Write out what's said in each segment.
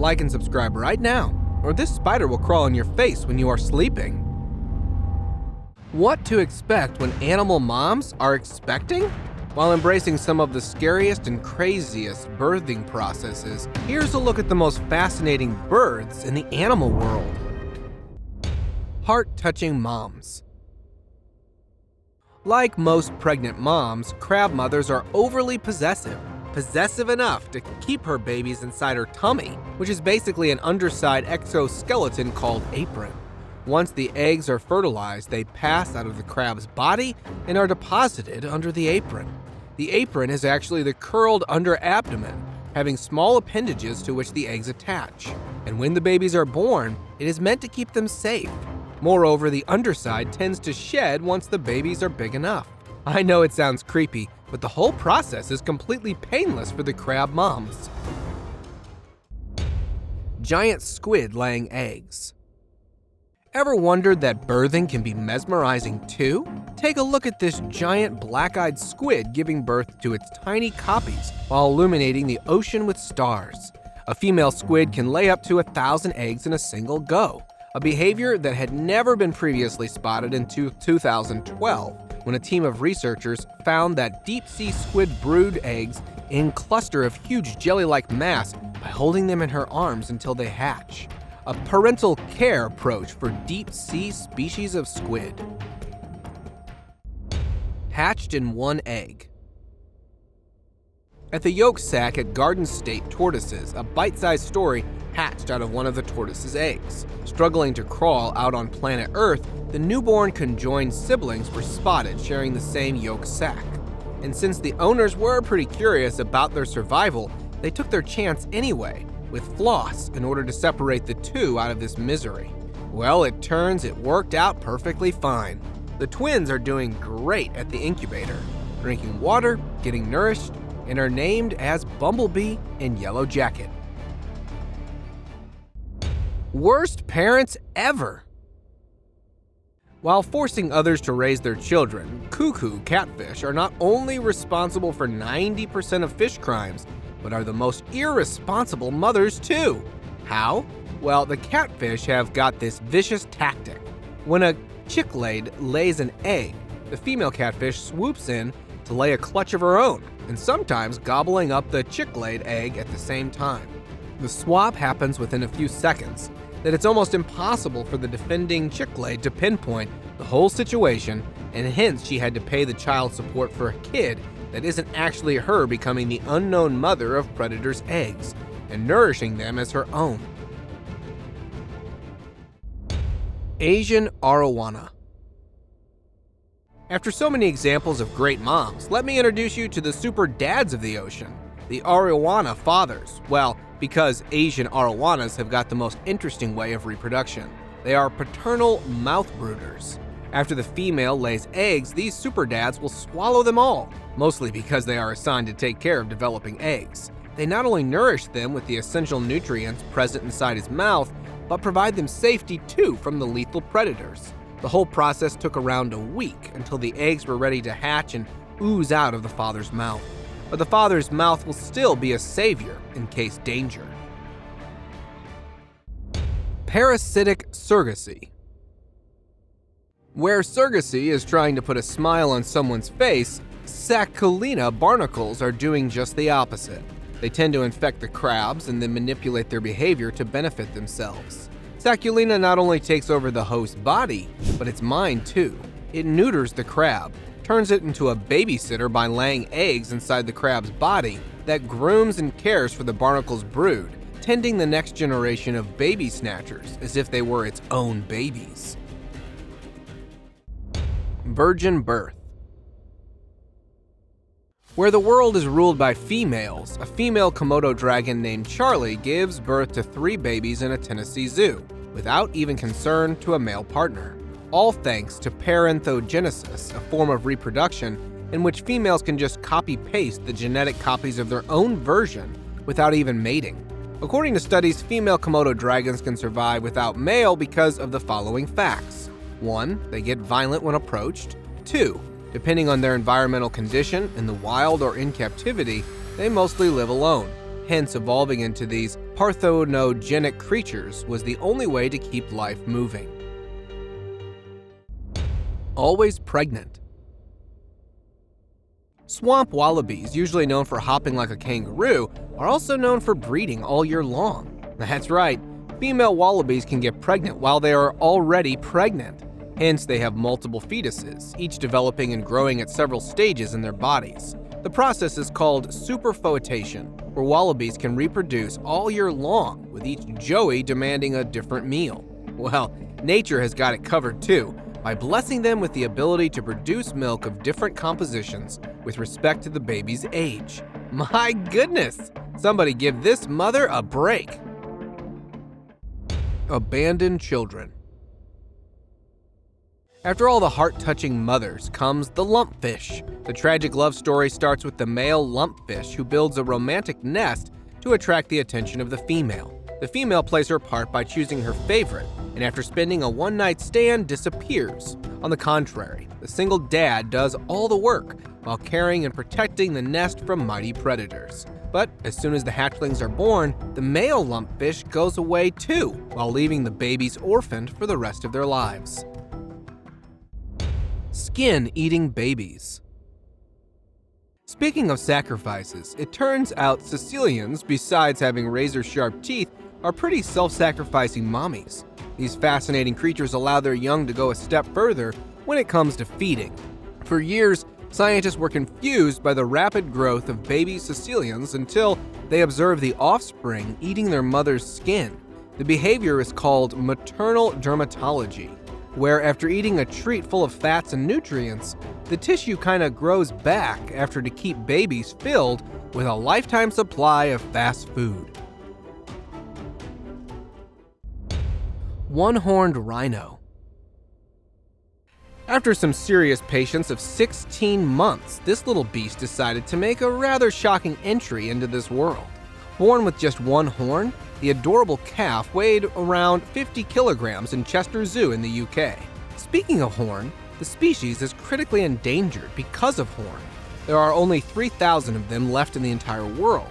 like and subscribe right now, or this spider will crawl on your face when you are sleeping. What to expect when animal moms are expecting? While embracing some of the scariest and craziest birthing processes, here's a look at the most fascinating births in the animal world. Heart-touching moms. Like most pregnant moms, crab mothers are overly possessive enough to keep her babies inside her tummy, which is basically an underside exoskeleton called apron. Once the eggs are fertilized, they pass out of the crab's body and are deposited under the apron. The apron is actually the curled under abdomen, having small appendages to which the eggs attach. And when the babies are born, it is meant to keep them safe. Moreover, the underside tends to shed once the babies are big enough. I know it sounds creepy, but the whole process is completely painless for the crab moms. Giant squid laying eggs. Ever wondered that birthing can be mesmerizing too? Take a look at this giant black-eyed squid giving birth to its tiny copies while illuminating the ocean with stars. A female squid can lay up to 1,000 eggs in a single go, a behavior that had never been previously spotted until 2012, when a team of researchers found that deep-sea squid brood eggs in a cluster of huge jelly-like mass by holding them in her arms until they hatch. A parental care approach for deep-sea species of squid. Hatched in one egg. At the yolk sac at Garden State Tortoises, a bite-sized story hatched out of one of the tortoise's eggs. Struggling to crawl out on planet Earth, the newborn conjoined siblings were spotted sharing the same yolk sac. And since the owners were pretty curious about their survival, they took their chance anyway, with floss in order to separate the two out of this misery. Well, it turns it worked out perfectly fine. The twins are doing great at the incubator, drinking water, getting nourished, and are named as Bumblebee and Yellow Jacket. Worst parents ever. While forcing others to raise their children, cuckoo catfish are not only responsible for 90% of fish crimes, but are the most irresponsible mothers too. How? Well, the catfish have got this vicious tactic. When a chicklade lays an egg, the female catfish swoops in to lay a clutch of her own, and sometimes gobbling up the chicklade egg at the same time. The swap happens within a few seconds, that it's almost impossible for the defending chicklade to pinpoint the whole situation, and hence she had to pay the child support for a kid that isn't actually her becoming the unknown mother of predators' eggs and nourishing them as her own. Asian arowana. After so many examples of great moms, let me introduce you to the super dads of the ocean, the arowana fathers. Well, because Asian arowanas have got the most interesting way of reproduction. They are paternal mouth brooders. After the female lays eggs, these super dads will swallow them all, mostly because they are assigned to take care of developing eggs. They not only nourish them with the essential nutrients present inside his mouth, but provide them safety too from the lethal predators. The whole process took around a week until the eggs were ready to hatch and ooze out of the father's mouth. But the father's mouth will still be a savior in case danger. Parasitic surrogacy. Where surrogacy is trying to put a smile on someone's face, Sacculina barnacles are doing just the opposite. They tend to infect the crabs and then manipulate their behavior to benefit themselves. Sacculina not only takes over the host's body, but its mind too. It neuters the crab, turns it into a babysitter by laying eggs inside the crab's body that grooms and cares for the barnacle's brood, tending the next generation of baby snatchers as if they were its own babies. Virgin birth. Where the world is ruled by females, a female Komodo dragon named Charlie gives birth to 3 babies in a Tennessee zoo, without even concern to a male partner. All thanks to parentogenesis, a form of reproduction in which females can just copy-paste the genetic copies of their own version without even mating. According to studies, female Komodo dragons can survive without male because of the following facts. 1. They get violent when approached. 2. Depending on their environmental condition, in the wild or in captivity, they mostly live alone. Hence, evolving into these parthenogenetic creatures was the only way to keep life moving. Always pregnant. Swamp wallabies, usually known for hopping like a kangaroo, are also known for breeding all year long. That's right, female wallabies can get pregnant while they are already pregnant. Hence, they have multiple fetuses, each developing and growing at several stages in their bodies. The process is called superfoetation, where wallabies can reproduce all year long, with each joey demanding a different meal. Well, nature has got it covered too, by blessing them with the ability to produce milk of different compositions with respect to the baby's age. My goodness! Somebody give this mother a break! Abandoned children. After all the heart-touching mothers comes the lumpfish. The tragic love story starts with the male lumpfish who builds a romantic nest to attract the attention of the female. The female plays her part by choosing her favorite, and after spending a one-night stand, disappears. On the contrary, the single dad does all the work while caring and protecting the nest from mighty predators. But as soon as the hatchlings are born, the male lumpfish goes away too, while leaving the babies orphaned for the rest of their lives. Skin-eating babies. Speaking of sacrifices, it turns out Sicilians, besides having razor-sharp teeth, are pretty self-sacrificing mommies. These fascinating creatures allow their young to go a step further when it comes to feeding. For years, scientists were confused by the rapid growth of baby Sicilians until they observed the offspring eating their mother's skin. The behavior is called maternal dermatology, where after eating a treat full of fats and nutrients, the tissue kind of grows back after to keep babies filled with a lifetime supply of fast food. One-horned rhino. After some serious patience of 16 months, this little beast decided to make a rather shocking entry into this world. Born with just one horn, the adorable calf weighed around 50 kilograms in Chester Zoo in the UK. Speaking of horn, the species is critically endangered because of horn. There are only 3,000 of them left in the entire world.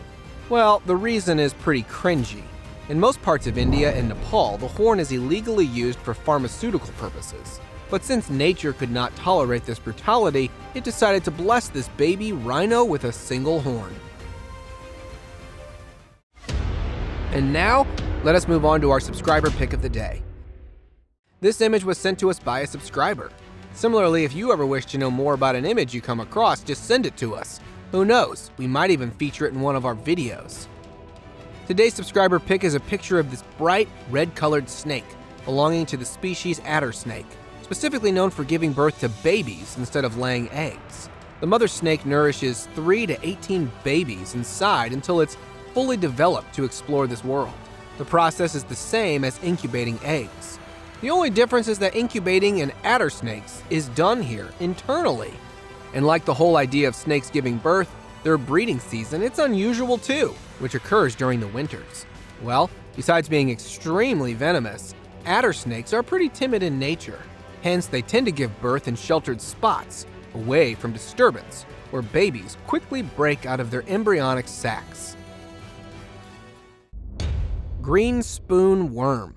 Well, the reason is pretty cringy. In most parts of India and Nepal, the horn is illegally used for pharmaceutical purposes. But since nature could not tolerate this brutality, it decided to bless this baby rhino with a single horn. And now, let us move on to our subscriber pick of the day. This image was sent to us by a subscriber. Similarly, if you ever wish to know more about an image you come across, just send it to us. Who knows, we might even feature it in one of our videos. Today's subscriber pick is a picture of this bright red-colored snake belonging to the species adder snake, specifically known for giving birth to babies instead of laying eggs. The mother snake nourishes 3 to 18 babies inside until it's fully developed to explore this world. The process is the same as incubating eggs. The only difference is that incubating in adder snakes is done here internally. And like the whole idea of snakes giving birth, their breeding season, it's unusual too, which occurs during the winters. Well, besides being extremely venomous, adder snakes are pretty timid in nature. Hence, they tend to give birth in sheltered spots, away from disturbance, where babies quickly break out of their embryonic sacs. Green spoon worm.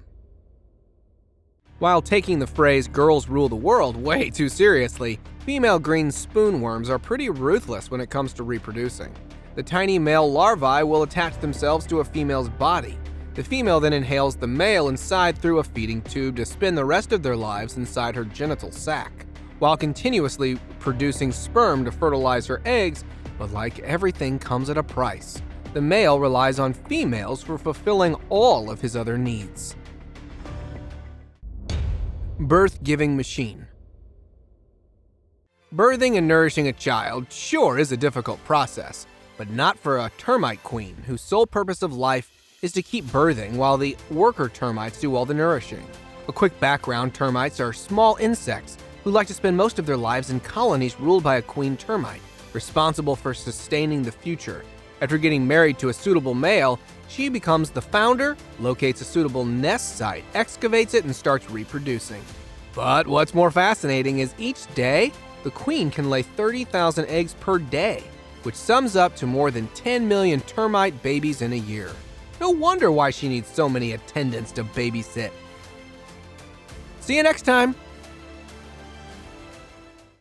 While taking the phrase "girls rule the world" way too seriously, female green spoonworms are pretty ruthless when it comes to reproducing. The tiny male larvae will attach themselves to a female's body. The female then inhales the male inside through a feeding tube to spend the rest of their lives inside her genital sac, while continuously producing sperm to fertilize her eggs, but like everything comes at a price. The male relies on females for fulfilling all of his other needs. Birth-giving machine. Birthing and nourishing a child sure is a difficult process, but not for a termite queen whose sole purpose of life is to keep birthing while the worker termites do all the nourishing. A quick background: termites are small insects who like to spend most of their lives in colonies ruled by a queen termite, responsible for sustaining the future. After getting married to a suitable male, she becomes the founder, locates a suitable nest site, excavates it, and starts reproducing. But what's more fascinating is each day, the queen can lay 30,000 eggs per day, which sums up to more than 10 million termite babies in a year. No wonder why she needs so many attendants to babysit. See you next time!